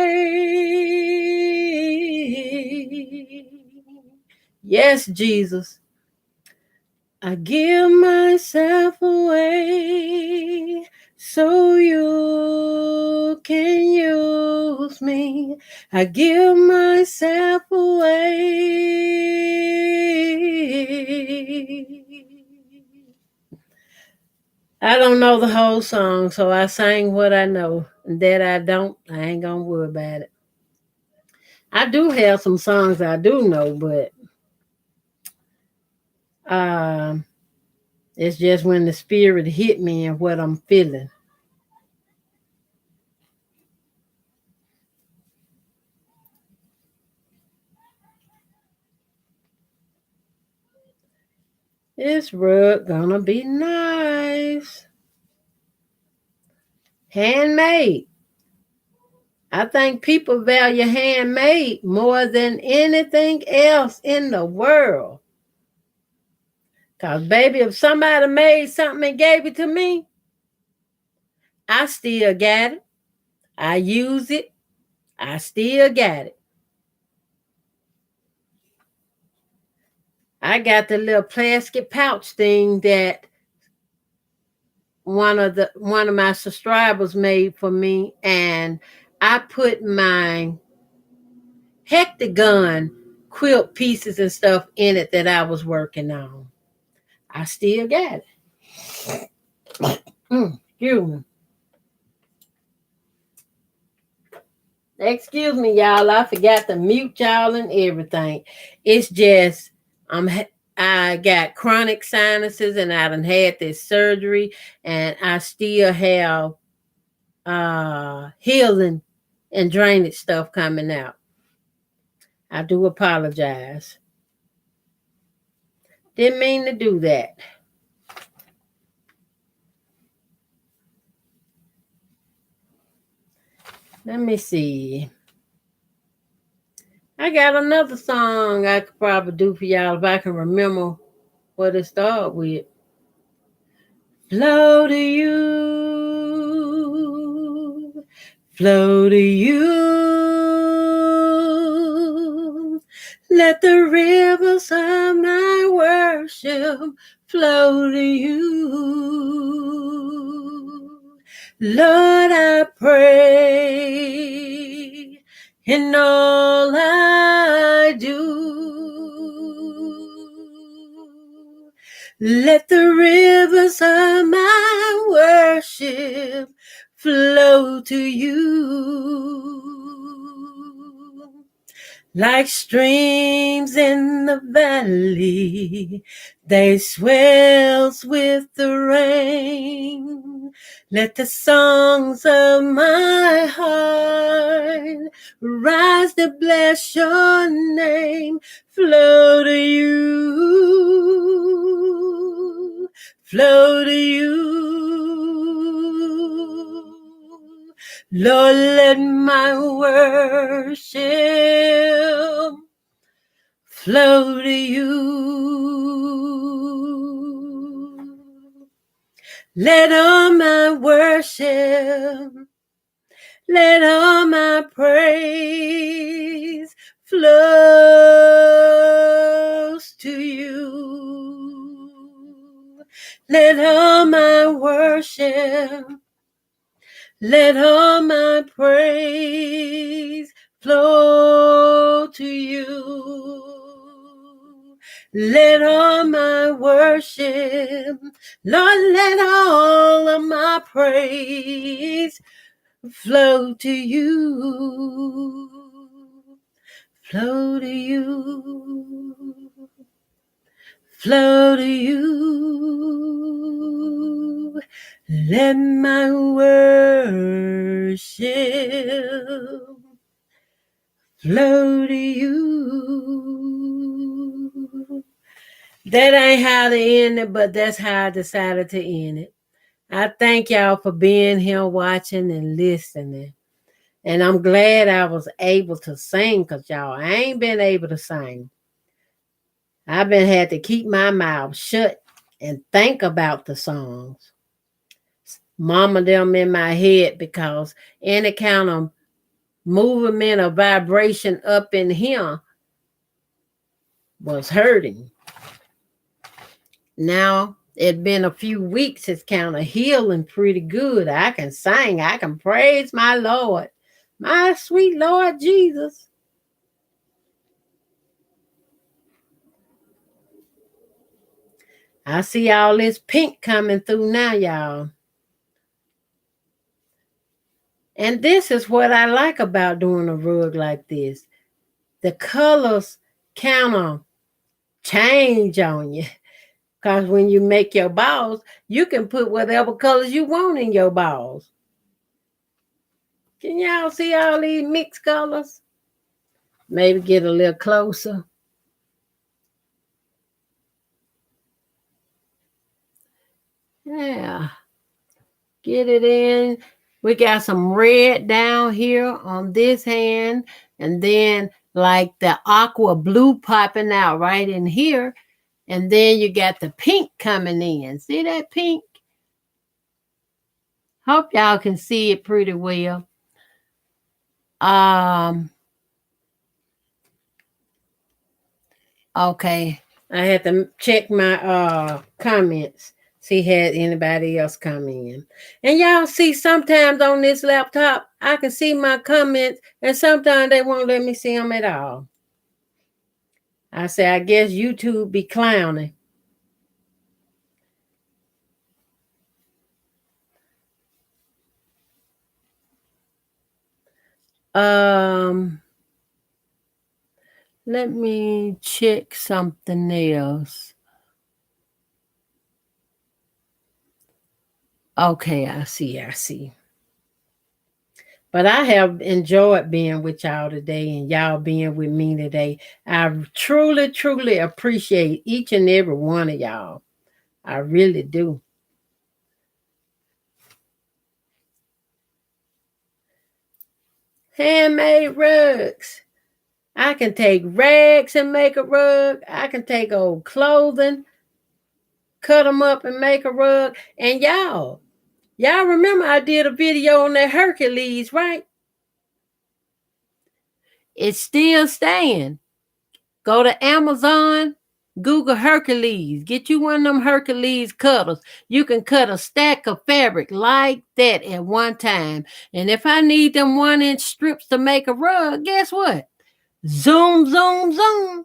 Yes, Jesus. I give myself away so you can use me. I give myself away. I don't know the whole song, so I sang what I know. And that I don't, I ain't gonna worry about it. I do have some songs I do know, but it's just when the spirit hit me and what I'm feeling. This rug gonna be nice. Handmade. I think people value handmade more than anything else in the world. Because, baby, if somebody made something and gave it to me, I still got it. I use it. I still got it. I got the little plastic pouch thing that one of my subscribers made for me, and I put my hectagon quilt pieces and stuff in it that I was working on. I still got it. Excuse me. Excuse me, y'all. I forgot to mute y'all and everything. It's just I got chronic sinuses and I done had this surgery and I still have healing and drainage stuff coming out. I do apologize. Didn't mean to do that. Let me see. I got another song I could probably do for y'all if I can remember what it started with. Flow to you, flow to you. Let the rivers of my worship flow to you. Lord, I pray in all I do. Let the rivers of my worship flow to you. Like streams in the valley, they swells with the rain. Let the songs of my heart rise to bless your name. Flow to you, flow to you. Lord, let my worship flow to you. Let all my worship, let all my praise flows to you. Let all my worship, let all my praise flow to you. Let all my worship, Lord, let all of my praise flow to you. Flow to you. Flow to you. Let my worship flow to you. That ain't how to end it, but that's how I decided to end it. I thank y'all for being here, watching and listening. And I'm glad I was able to sing because y'all, I ain't been able to sing. I've been had to keep my mouth shut and think about the songs. Mama them in my head because any kind of movement or vibration up in here was hurting. Now it's been a few weeks, it's kind of healing pretty good. I can sing, I can praise my Lord, my sweet Lord Jesus. I see all this pink coming through now, y'all. And this is what I like about doing a rug like this. The colors kind of change on you. Because when you make your balls, you can put whatever colors you want in your balls. Can y'all see all these mixed colors? Maybe get a little closer. Yeah. Get it in. We got some red down here on this hand. And then like the aqua blue popping out right in here. And then you got the pink coming in. See that pink? Hope y'all can see it pretty well. Okay. I had to check my comments. See had anybody else come in. And y'all see sometimes on this laptop, I can see my comments and sometimes they won't let me see them at all. I say, I guess YouTube be clowning. Let me check something else. Okay, I see. But I have enjoyed being with y'all today and y'all being with me today. I truly appreciate each and every one of y'all. I really do. Handmade rugs. I can take rags and make a rug. I can take old clothing, cut them up and make a rug. And y'all remember I did a video on that Hercules, right? It's still staying. Go to Amazon, Google Hercules. Get you one of them Hercules cutters. You can cut a stack of fabric like that at one time. And if I need them 1-inch strips to make a rug, guess what? Zoom.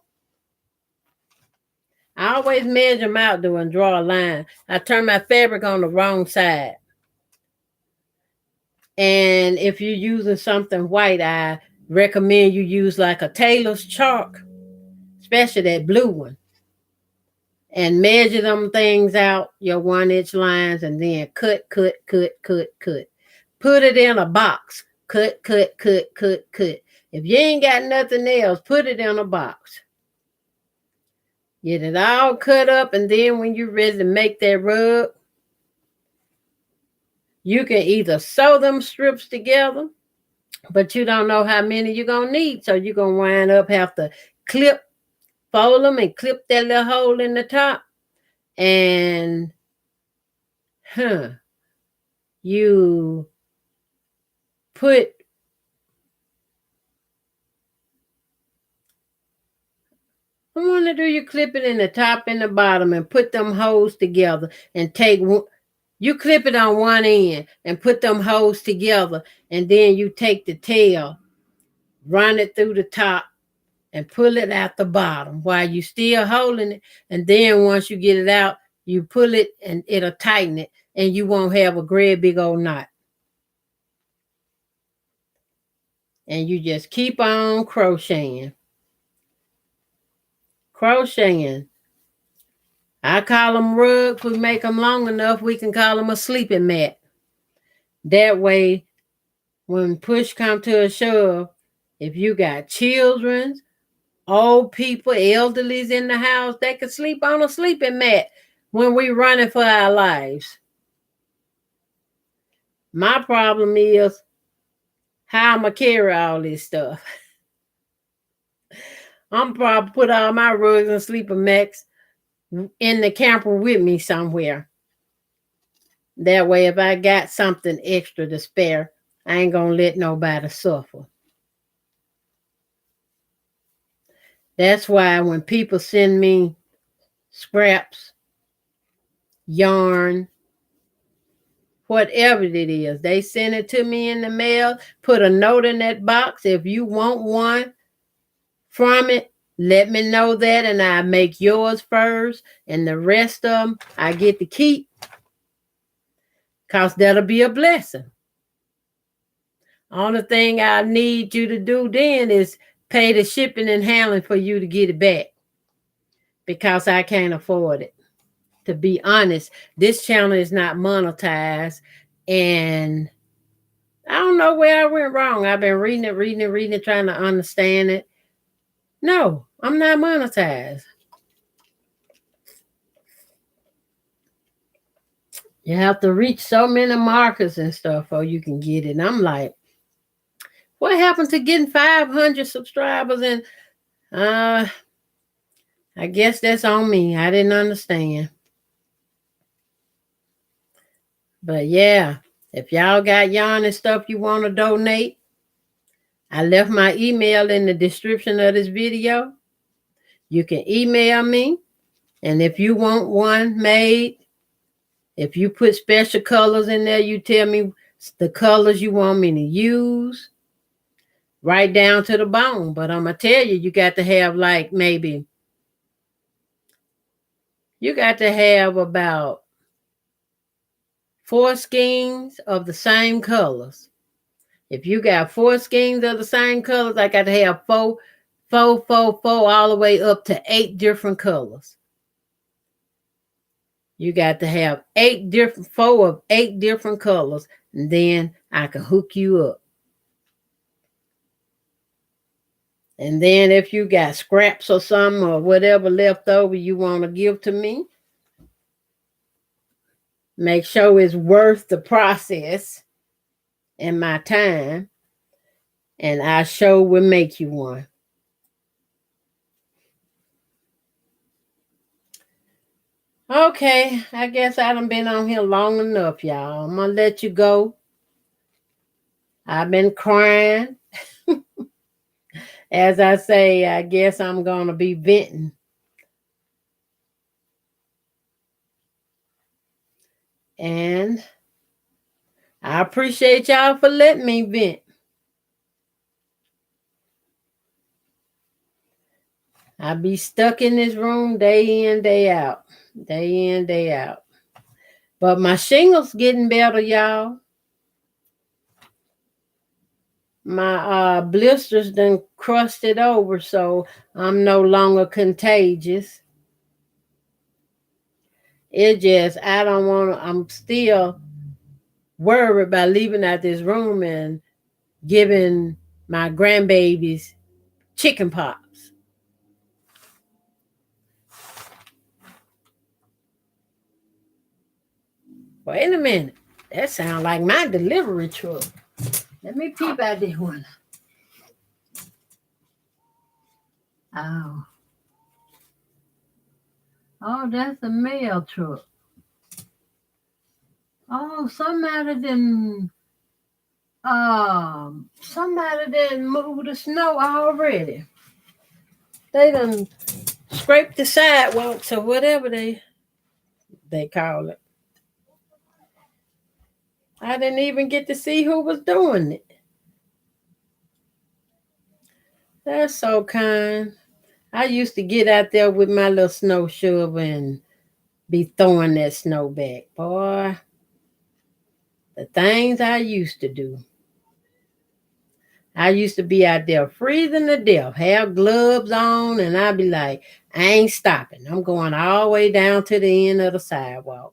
I always measure them out and draw a line. I turn my fabric on the wrong side. And if you're using something white, I recommend you use like a tailor's chalk, especially that blue one. And measure them things out, your 1-inch lines, and then cut. Put it in a box. Cut. If you ain't got nothing else, put it in a box. Get it all cut up, and then when you're ready to make that rug, you can either sew them strips together, but you don't know how many you're going to need, so you're going to wind up have to fold them and clip that little hole in the top, and you put I want to do you clip it in the top and the bottom and put them holes together and you clip it on one end and put them holes together, and then you take the tail, run it through the top and pull it out the bottom while you still holding it, and then once you get it out, you pull it and it'll tighten it, and you won't have a great big old knot. And you just keep on crocheting. I call them rugs. We make them long enough, we can call them a sleeping mat. That way, when push comes to a shove, if you got children, old people, elderlies in the house, they can sleep on a sleeping mat when we running for our lives. My problem is how I'm going to carry all this stuff. I'm probably put all my rugs and sleeping mats in the camper with me somewhere. That way, if I got something extra to spare, I ain't going to let nobody suffer. That's why when people send me scraps, yarn, whatever it is, they send it to me in the mail, put a note in that box. If you want one from it, let me know that, and I make yours first, and the rest of them I get to keep, because that'll be a blessing. Only thing I need you to do then is pay the shipping and handling for you to get it back, because I can't afford it. To be honest, this channel is not monetized, and I don't know where I went wrong. I've been reading it, trying to understand it. No, I'm not monetized. You have to reach so many markers and stuff or you can get it. And I'm like, what happened to getting 500 subscribers? And I guess that's on me. I didn't understand. But yeah, if y'all got yarn and stuff you want to donate, I left my email in the description of this video. You can email me. And if you want one made, if you put special colors in there, you tell me the colors you want me to use, right down to the bone. But I'm going to tell you, you got to have about 4 skeins of the same colors. If you got 4 skeins of the same colors, I got to have four all the way up to 8 different colors. You got to have 4 of 8 different colors, and then I can hook you up. And then if you got scraps or something or whatever left over you want to give to me, make sure it's worth the process and my time, and I sure will make you one. Okay, I guess I done been on here long enough, y'all. I'm gonna let you go. I've been crying. As I say, I guess I'm gonna be venting. And I appreciate y'all for letting me vent. I be stuck in this room day in, day out. Day in, day out. But my shingles getting better, y'all. My blisters done crusted over, so I'm no longer contagious. It just, I don't want to, I'm still worried about leaving out this room and giving my grandbabies chicken pox. Wait a minute. That sounds like my delivery truck. Let me peep out this one. Oh. Oh, that's the mail truck. Oh, somebody didn't move the snow already. They done scraped the sidewalks or whatever they call it. I didn't even get to see who was doing it. That's so kind. I used to get out there with my little snow shovel and be throwing that snow back. Boy, the things I used to do. I used to be out there freezing to death, have gloves on, and I'd be like, I ain't stopping. I'm going all the way down to the end of the sidewalk.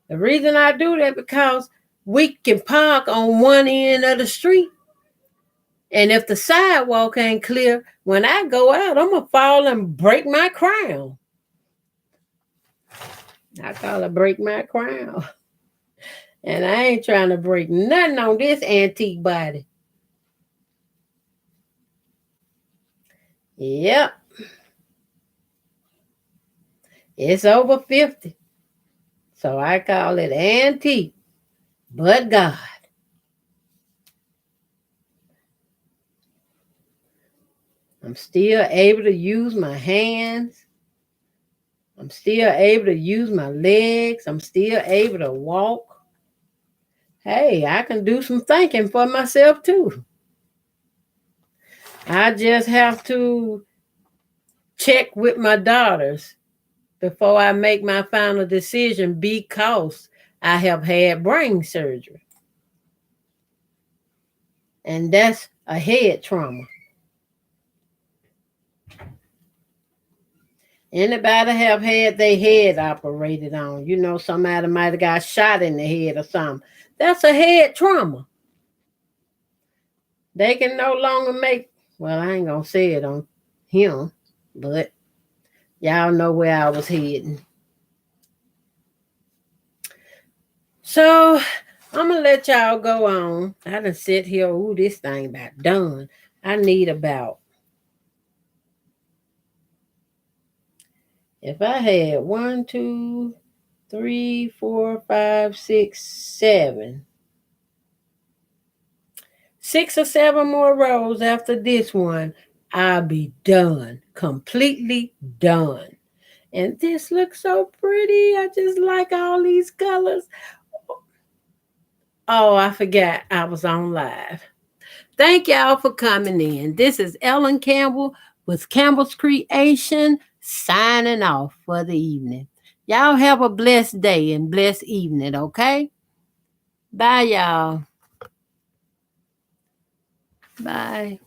The reason I do that because we can park on one end of the street. And if the sidewalk ain't clear, when I go out, I'm going to fall and break my crown. I call it break my crown. And I ain't trying to break nothing on this antique body. Yep. It's over 50. So I call it antique. But God. I'm still able to use my hands. I'm still able to use my legs. I'm still able to walk. Hey, I can do some thinking for myself too. I just have to check with my daughters before I make my final decision because I have had brain surgery. And that's a head trauma. Anybody have had their head operated on? You know, somebody might have got shot in the head or something. That's a head trauma. They can no longer make, well, I ain't going to say it on him, but y'all know where I was heading. So I'm going to let y'all go on. I done sit here, ooh, this thing about done. I need about, if I had 1, 2, 3, 4, 5, 6, 7. 6 or 7 more rows after this one, I'll be done. Completely done. And this looks so pretty. I just like all these colors. Oh, I forgot I was on live. Thank y'all for coming in. This is Ellen Campbell with Campbell's Creation signing off for the evening. Y'all have a blessed day and blessed evening, okay? Bye, y'all. Bye.